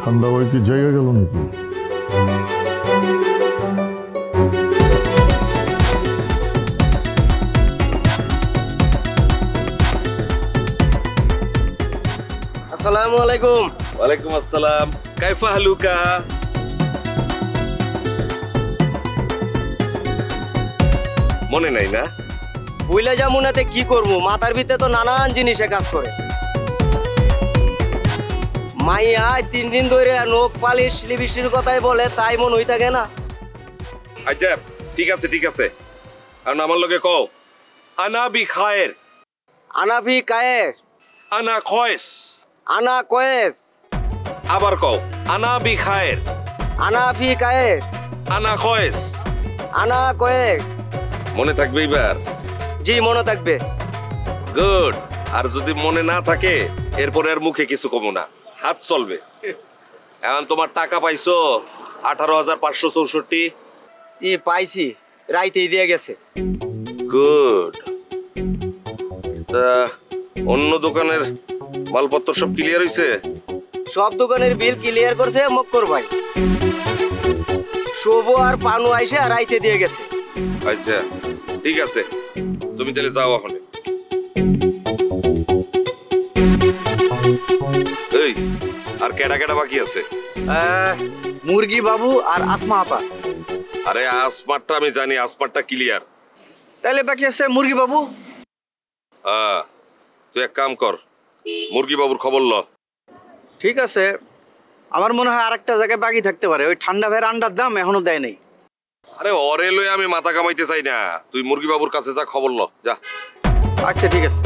ঠান্ডা ভাই কি জায়গা গেল নাকি? আসসালামু আলাইকুম। ওয়ালাইকুম আসসালাম। কাইফা হালুকা? মনে নাই না? বুইলা জামুনাতে কি করবো, মাথার ভিতরে তো নানান জিনিসে কাজ করে। মাইয়া 3 দিন ধরে নখ পালিশ লিপস্টিকের কথাই বলে, তাই মন হই থাকে না। আচ্ছা ঠিক আছে ঠিক আছে, আর আমার লগে কও আনা বি খায়ের। আনাফি কায়ের। আনা খয়েস। আনা কয়েস। আবার কও আনা বি খায়ের। আনাফি কায়ের। আনা খয়েস। আনা কয়েস। মনে থাকবে এবার? জি মনে থাকবে। গুড। আর যদি মনে না থাকে এরপরে আর মুখে কিছু কমো না, হাত চলবে। এখন তোমার টাকা পাইছো 18,564। জি পাইছি, রাইতেই দিয়ে গেছে। গুড। তা অন্য দোকানের মালপত্র সব ক্লিয়ার হইছে? সব দোকানের বিল ক্লিয়ার করছে মক্কর ভাই। শুভ আর পানু আইসে আর রাইতে দিয়ে গেছে। আচ্ছা ঠিক আছে, তুমি তাহলে যাও এখন। এই আর কেডা কেডা বাকি আছে? মুরগি বাবু আর আসমা আপা। আরে আসমারটা আমি জানি, আসমারটা ক্লিয়ার। তাহলে বাকি আছে মুরগি বাবু। তুই এক কাম কর, মুরগি বাবুর খবর ল। ঠিক আছে, আমার মনে হয় আরেকটা জায়গায় বাকি থাকতে পারে। ওই ঠান্ডা ভাইয়ের আন্ডার দাম এখনো দেয় নাই। আরে অরে লয়ে আমি মাথা কামাইতে চাই না, তুই মুরগি বাবুর কাছে যা, খবর ল যা। আচ্ছা ঠিক আছে।